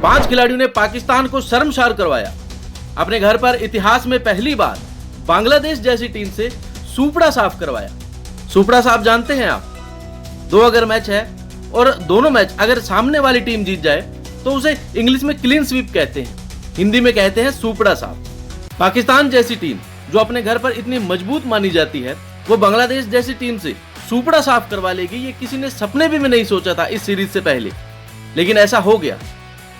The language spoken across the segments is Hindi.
5 खिलाड़ियों ने पाकिस्तान को शर्मसार करवाया। अपने घर पर इतिहास में पहली बार बांग्लादेश जैसी टीम से सूपड़ा साफ करवाया। सूपड़ा साफ जानते हैं आप? 2 अगर मैच है और दोनों मैच अगर सामने वाली टीम जीत जाए तो उसे इंग्लिश में क्लीन स्वीप कहते हैं, हिंदी में कहते हैं सूपड़ा साफ। पाकिस्तान जैसी टीम जो अपने घर पर इतनी मजबूत मानी जाती है, वो बांग्लादेश जैसी टीम से सूपड़ा साफ करवा लेगी, ये किसी ने सपने भी नहीं सोचा था इस सीरीज से पहले। लेकिन ऐसा हो गया।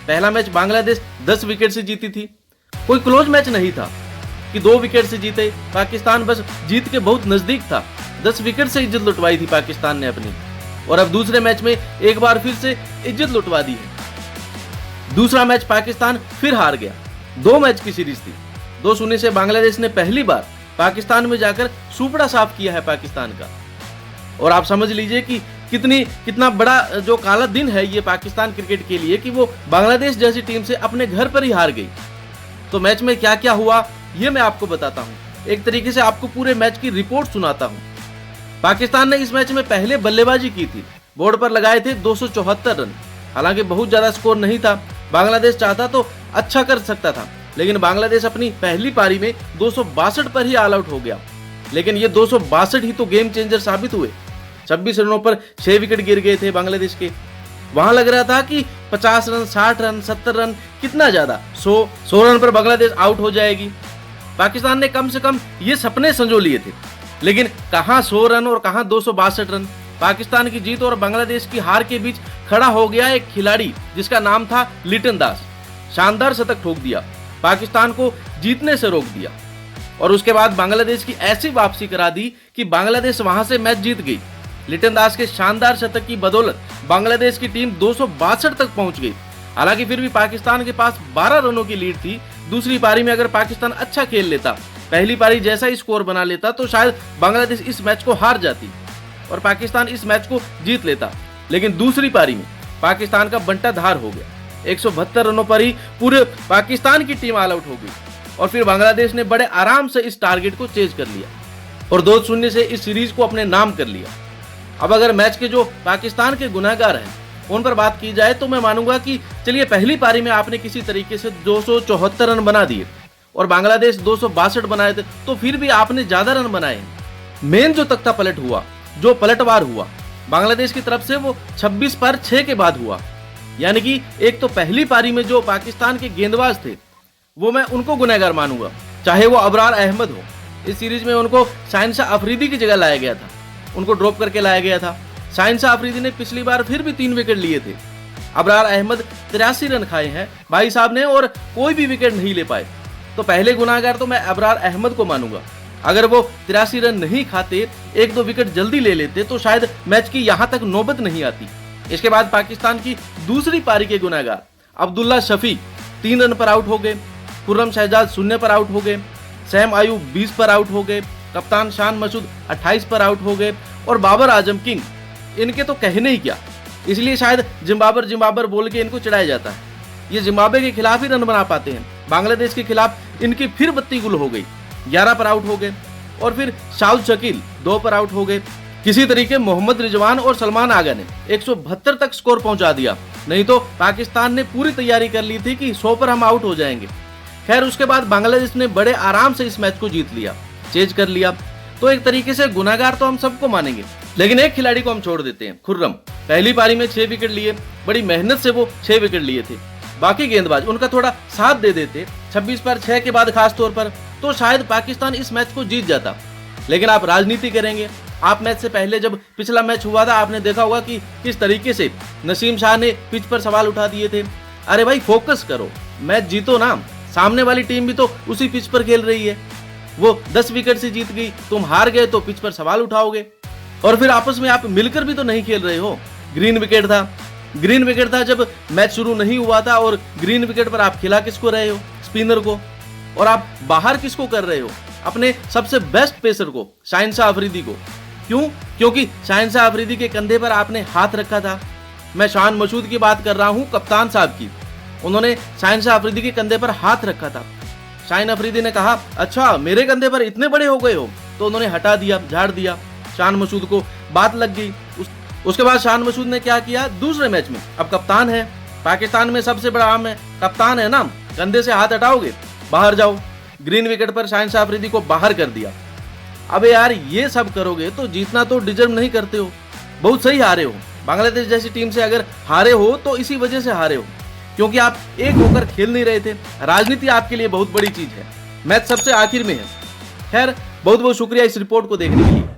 पहला मैच बांग्लादेश 10 विकेट से जीती थी। कोई क्लोज मैच नहीं था कि 2 विकेट से जीते। पाकिस्तान बस जीत के बहुत नजदीक था। 10 विकेट से इज्जत लुटवाई थी पाकिस्तान ने अपनी, और अब दूसरे मैच में एक बार फिर से इज्जत लुटवा दी है। दूसरा मैच पाकिस्तान फिर हार गया। 2 मैच की सीरीज थी। 2-0 से बांग्लादेश ने पहली बार पाकिस्तान में जाकर सूपड़ा साफ किया है पाकिस्तान का। और आप समझ लीजिए कि कितना बड़ा जो काला दिन है ये पाकिस्तान क्रिकेट के लिए कि वो बांग्लादेश जैसी टीम से अपने घर पर ही हार गई। तो मैच में क्या क्या हुआ ये मैं आपको बताता हूँ। एक तरीके से आपको पूरे मैच की रिपोर्ट सुनाता हूँ। पाकिस्तान ने इस मैच में पहले बल्लेबाजी की थथी। बोर्ड पर लगाए थे 274 रन। हालांकि बहुत ज्यादा स्कोर नहीं था। बांग्लादेश चाहता तो अच्छा कर सकता था, लेकिन बांग्लादेश अपनी पहली पारी में 262 पर ही ऑल आउट हो गया। लेकिन ये 262 ही तो गेम चेंजर साबित हुए। 26 रनों पर 6 विकेट गिर गए थे बांग्लादेश के। वहां लग रहा था कि 50 रन, 60 रन, 70 रन, कितना ज्यादा 100 रन पर बांग्लादेश आउट हो जाएगी। पाकिस्तान ने कम से कम ये सपने संजो लिए थे, लेकिन कहां 100 रन और कहां 262 रन। पाकिस्तान की जीत और बांग्लादेश की हार के बीच खड़ा हो गया एक खिलाड़ी जिसका नाम था लिटन दास। शानदार शतक ठोक दिया, पाकिस्तान को जीतने से रोक दिया, और उसके बाद बांग्लादेश की ऐसी वापसी करा दी कि बांग्लादेश वहां से मैच जीत गई। लिटन दास के शानदार शतक की बदौलत बांग्लादेश की टीम 262 तक पहुंच गई। हालांकि फिर भी पाकिस्तान के पास 12 रनों की लीड थी। दूसरी पारी में अगर पाकिस्तान अच्छा खेल लेता, पहली पारी जैसा ही स्कोर बना लेता, तो शायद बांग्लादेश इस मैच को हार जाती और पाकिस्तान इस मैच को जीत लेता। लेकिन दूसरी पारी में पाकिस्तान का बंटा धार हो गया। 172 रनों पर ही पूरे पाकिस्तान की टीम ऑल आउट हो गई, और फिर बांग्लादेश ने बड़े आराम से इस टारगेट को चेज कर लिया और 2-0 से इस सीरीज को अपने नाम कर लिया। अब अगर मैच के जो पाकिस्तान के गुनाहगार हैं उन पर बात की जाए तो मैं मानूंगा कि चलिए पहली पारी में आपने किसी तरीके से 274 रन बना दिए और बांग्लादेश 262 बनाए थे, तो फिर भी आपने ज्यादा रन बनाए। मेन जो तख्ता पलट हुआ, जो पलटवार हुआ बांग्लादेश की तरफ से, वो 26 पर 6 के बाद हुआ। यानी कि एक तो पहली पारी में जो पाकिस्तान के गेंदबाज थे वो मैं उनको गुनहगार मानूंगा, चाहे वो अबरार अहमद हो। इस सीरीज में उनको शाहिनशाह अफरीदी की जगह लाया गया था, उनको ड्रॉप करके लाया गया था। शाहिनशाह अफरीदी ने पिछली बार फिर भी 3 विकेट लिए थे। अबरार अहमद 83 रन खाए हैं भाई साहब ने और कोई भी विकेट नहीं ले पाए। तो पहले गुनाहगार तो मैं अबरार अहमद को मानूंगा। अगर वो 83 रन नहीं खाते, 1-2 विकेट जल्दी ले लेते, तो शायद मैच की यहां तक नौबत नहीं आती। इसके बाद पाकिस्तान की दूसरी पारी के गुनाहगार अब्दुल्ला शफीक 3 रन पर आउट हो गए। खुर्रम शहजाद 0 पर आउट हो गए। सैम आयूब 20 पर आउट हो गए। कप्तान शान मसूद 28 पर आउट हो गए। और बाबर आजम किंग, इनके तो कहने ही क्या। इसलिए शायद जिम्बाबर बोल के इनको चिढ़ाया जाता है। ये जिम्बाब्वे के खिलाफ ही रन बना पाते हैं। बांग्लादेश के खिलाफ इनकी फिर बत्ती गुल हो गई, 11 पर आउट हो गए। और फिर शाहुल शकील 2 पर आउट हो गए। किसी तरीके मोहम्मद रिजवान और सलमान आगा ने 172 तक स्कोर पहुंचा दिया। नहीं तो पाकिस्तान ने पूरी तैयारी कर ली थी कि 100 पर हम आउट हो जाएंगे। खैर, उसके बाद बांग्लादेश ने बड़े आराम से इस मैच को जीत लिया, चेज कर लिया। तो एक तरीके से गुनाहगार तो हम सबको मानेंगे, लेकिन एक खिलाड़ी को हम छोड़ देते हैं, खुर्रम। पहली पारी में 6 विकेट लिए, बड़ी मेहनत से वो 6 विकेट लिए थे। बाकी गेंदबाज उनका थोड़ा साथ दे देते 26 पर 6 के बाद खास तौर पर, तो शायद पाकिस्तान इस मैच को जीत जाता। लेकिन आप राजनीति करेंगे। आप मैच से पहले जब पिछला मैच हुआ था, आपने देखा होगा कि किस तरीके से नसीम शाह ने पिच पर सवाल उठा दिए थे। अरे भाई, फोकस करो, मैच जीतो ना। सामने वाली टीम भी तो उसी पिच पर खेल रही है। वो 10 विकेट से जीत गई, तुम हार गए तो पिच पर सवाल उठाओगे। और फिर आपस में आप मिलकर भी तो नहीं खेल रहे हो। ग्रीन विकेट था जब मैच शुरू नहीं हुआ था, और ग्रीन विकेट पर आप खिला किसको रहे हो? स्पिनर को। और आप बाहर किसको कर रहे हो? अपने सबसे बेस्ट पेसर को, शाहिनशाह अफरीदी को। क्यों? क्योंकि शाहिनशाह अफरीदी के कंधे पर आपने हाथ रखा था। मैं शान मसूद की बात कर रहा हूं, कप्तान साहब की। उन्होंने शाहिनशाह अफरीदी के कंधे पर हाथ रखा था। शाहिन अफरीदी ने कहा, अच्छा मेरे कंधे पर इतने बड़े हो गए हो, तो उन्होंने हटा दिया, झाड़ दिया। शान मसूद को बात लग गई। उसके बाद शान मसूद ने क्या किया, दूसरे मैच में अब कप्तान है, पाकिस्तान में सबसे बड़ा आम है, कप्तान है ना, कंधे से हाथ हटाओगे, बाहर जाओ। ग्रीन विकेट पर शाहिन शाह अफरीदी को बाहर कर दिया। अबे यार ये सब करोगे तो जीतना तो डिजर्व नहीं करते हो, बहुत सही हारे हो। बांग्लादेश जैसी टीम से अगर हारे हो तो इसी वजह से हारे हो, क्योंकि आप एक होकर खेल नहीं रहे थे। राजनीति आपके लिए बहुत बड़ी चीज है। मैच सबसे आखिर में है। खैर, बहुत बहुत शुक्रिया इस रिपोर्ट को देखने के लिए।